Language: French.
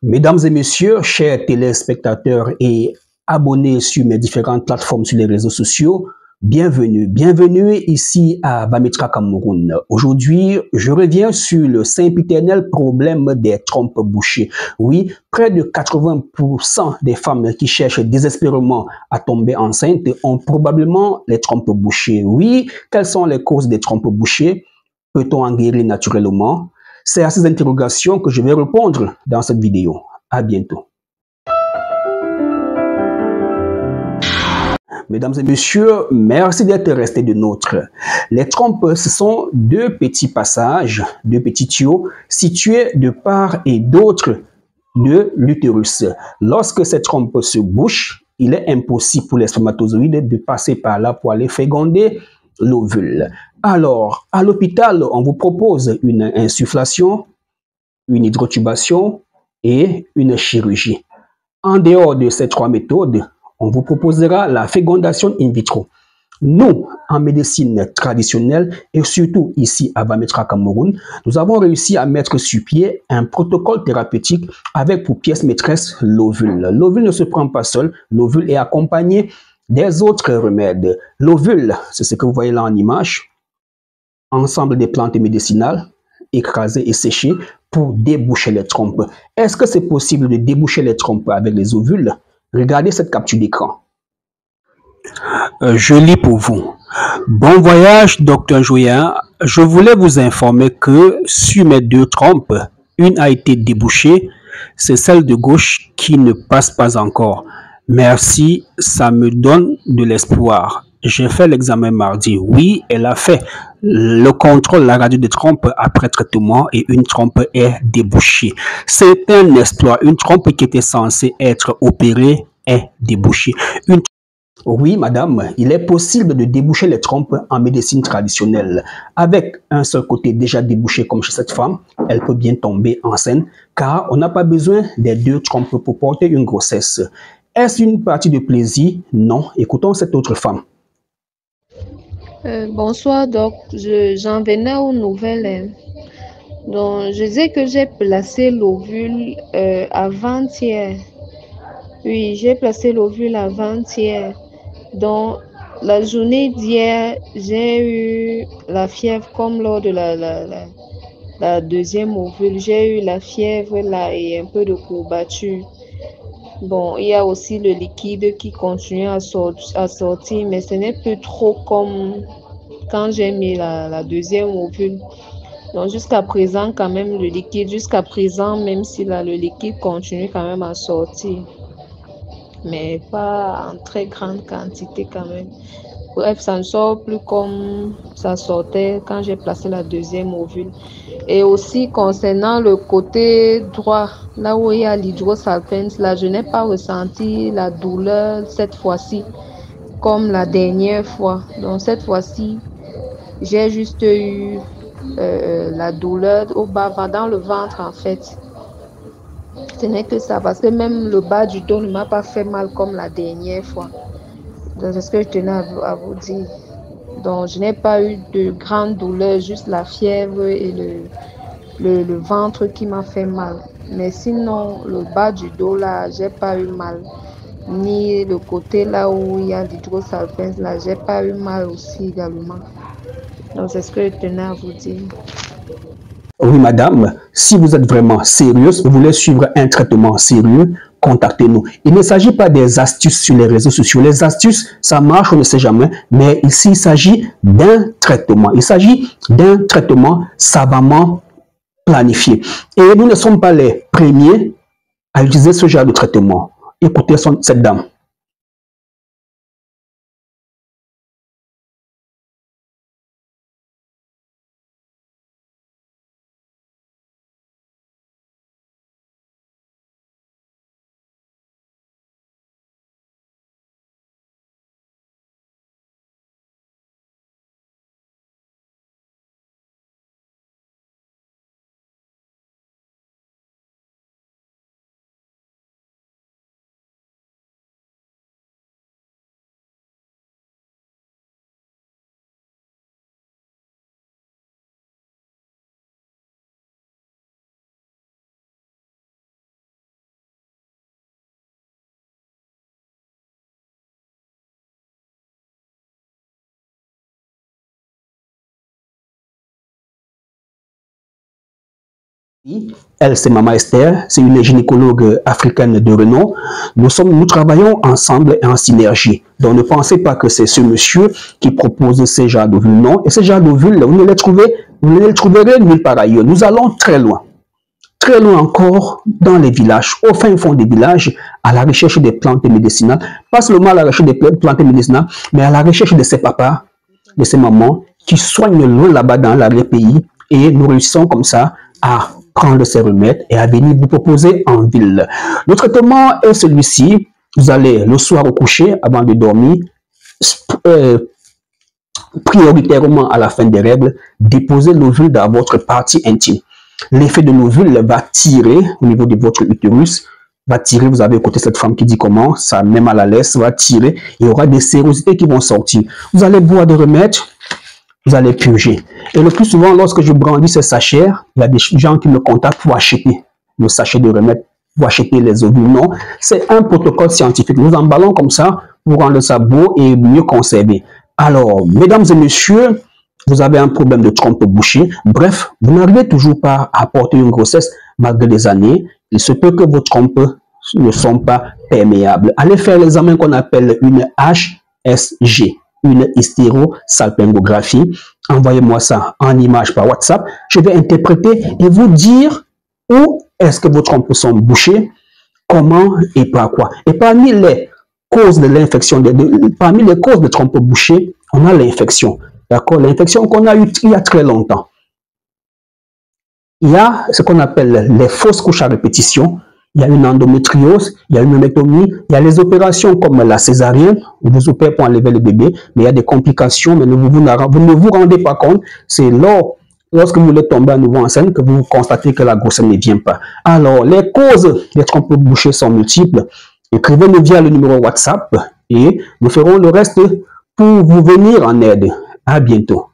Mesdames et messieurs, chers téléspectateurs et abonnés sur mes différentes plateformes sur les réseaux sociaux, bienvenue ici à Bamitra Cameroun. Aujourd'hui, je reviens sur le sempiternel problème des trompes bouchées. Oui, près de 80% des femmes qui cherchent désespérément à tomber enceintes ont probablement les trompes bouchées. Oui, quelles sont les causes des trompes bouchées? Peut-on en guérir naturellement? C'est à ces interrogations que je vais répondre dans cette vidéo. À bientôt. Mesdames et messieurs, merci d'être restés de nôtres. Les trompes, ce sont deux petits passages, deux petits tuyaux situés de part et d'autre de l'utérus. Lorsque ces trompes se bouchent, il est impossible pour les spermatozoïdes de passer par là pour aller féconder l'ovule. Alors, à l'hôpital, on vous propose une insufflation, une hydrotubation et une chirurgie. En dehors de ces trois méthodes, on vous proposera la fécondation in vitro. Nous, en médecine traditionnelle et surtout ici à Bamitra Cameroun, nous avons réussi à mettre sur pied un protocole thérapeutique avec pour pièce maîtresse l'ovule. L'ovule ne se prend pas seul, l'ovule est accompagné des autres remèdes. L'ovule, c'est ce que vous voyez là en image, ensemble des plantes médicinales écrasées et séchées pour déboucher les trompes. Est-ce que c'est possible de déboucher les trompes avec les ovules? Regardez cette capture d'écran. Je lis pour vous. Bon voyage, docteur Jouya. Je voulais vous informer que sur mes deux trompes, une a été débouchée, c'est celle de gauche qui ne passe pas encore. Merci, ça me donne de l'espoir. J'ai fait l'examen mardi. Oui, elle a fait le contrôle, la radio de trompe après traitement et une trompe est débouchée. C'est un exploit. Une trompe qui était censée être opérée est débouchée. Oui, madame, il est possible de déboucher les trompes en médecine traditionnelle. Avec un seul côté déjà débouché comme chez cette femme, elle peut bien tomber enceinte car on n'a pas besoin des deux trompes pour porter une grossesse. Est-ce une partie de plaisir? Non. Écoutons cette autre femme. Bonsoir, Doc. J'en venais aux nouvelles. Donc, je disais que j'ai placé l'ovule avant-hier. Oui, j'ai placé l'ovule avant-hier. Donc, la journée d'hier, j'ai eu la fièvre comme lors de la deuxième ovule. J'ai eu la fièvre là et un peu de courbature. Bon, il y a aussi le liquide qui continue à sortir, mais ce n'est plus trop comme quand j'ai mis la deuxième ovule. Donc jusqu'à présent, quand même, le liquide, jusqu'à présent, même si là, le liquide continue quand même à sortir, mais pas en très grande quantité quand même. Bref, ça ne sort plus comme ça sortait quand j'ai placé la deuxième ovule. Et aussi concernant le côté droit, là où il y a l'hydrosalpinx, là, je n'ai pas ressenti la douleur cette fois-ci comme la dernière fois. Donc cette fois-ci, j'ai juste eu la douleur au bas, dans le ventre en fait. Ce n'est que ça, parce que même le bas du dos ne m'a pas fait mal comme la dernière fois. Donc c'est ce que je tenais à vous dire. Donc je n'ai pas eu de grande douleur, juste la fièvre et le ventre qui m'a fait mal. Mais sinon, le bas du dos là, j'ai pas eu mal. Ni le côté là où il y a l'hydrosalpinx là, j'ai pas eu mal aussi également. Donc c'est ce que je tenais à vous dire. Oui, madame, si vous êtes vraiment sérieuse, vous voulez suivre un traitement sérieux, contactez-nous. Il ne s'agit pas des astuces sur les réseaux sociaux. Les astuces, ça marche, on ne sait jamais, mais ici, il s'agit d'un traitement. Il s'agit d'un traitement savamment planifié. Et nous ne sommes pas les premiers à utiliser ce genre de traitement. Écoutez cette dame. Elle, c'est Maman Esther, c'est une gynécologue africaine de renom. Nous travaillons ensemble et en synergie. Donc, ne pensez pas que c'est ce monsieur qui propose ces genres d'ovules. Non, et ces genres d'ovules, vous ne les trouverez nulle part ailleurs. Nous allons très loin encore dans les villages, au fin fond des villages, à la recherche des plantes médicinales. Pas seulement à la recherche des plantes médicinales, mais à la recherche de ces papas, de ces mamans qui soignent loin là-bas dans l'arrière-pays. Et nous réussissons comme ça à prendre ces remèdes et à venir vous proposer en ville. Le traitement est celui-ci. Vous allez le soir au coucher, avant de dormir, prioritairement à la fin des règles, déposer l'ovule dans votre partie intime. L'effet de l'ovule va tirer au niveau de votre utérus, va tirer, vous avez écouté cette femme qui dit comment, ça met mal à l'aise, va tirer, il y aura des sérosités qui vont sortir. Vous allez boire des remèdes, vous allez purger. Et le plus souvent, lorsque je brandis ce sachet, il y a des gens qui me contactent pour acheter le sachet de remède, pour acheter les ovules. Non, c'est un protocole scientifique. Nous emballons comme ça pour rendre ça beau et mieux conservé. Alors, mesdames et messieurs, vous avez un problème de trompe bouchée. Bref, vous n'arrivez toujours pas à porter une grossesse malgré des années. Il se peut que vos trompes ne sont pas perméables. Allez faire l'examen qu'on appelle une HSG, une hystérosalpingographie. Envoyez-moi ça en image par WhatsApp. Je vais interpréter et vous dire où est-ce que vos trompes sont bouchées, comment et par quoi. Et parmi les causes de l'infection, parmi les causes de trompes bouchées, on a l'infection. D'accord, l'infection qu'on a eue il y a très longtemps. Il y a ce qu'on appelle les fausses couches à répétition. Il y a une endométriose, il y a une myectomie, il y a les opérations comme la césarienne, où vous opérez pour enlever le bébé, mais il y a des complications, mais vous ne vous rendez pas compte. C'est lorsque vous voulez tomber à nouveau enceinte que vous constatez que la grossesse ne vient pas. Alors, les causes des trompes bouchées sont multiples. Écrivez-nous via le numéro WhatsApp et nous ferons le reste pour vous venir en aide. À bientôt.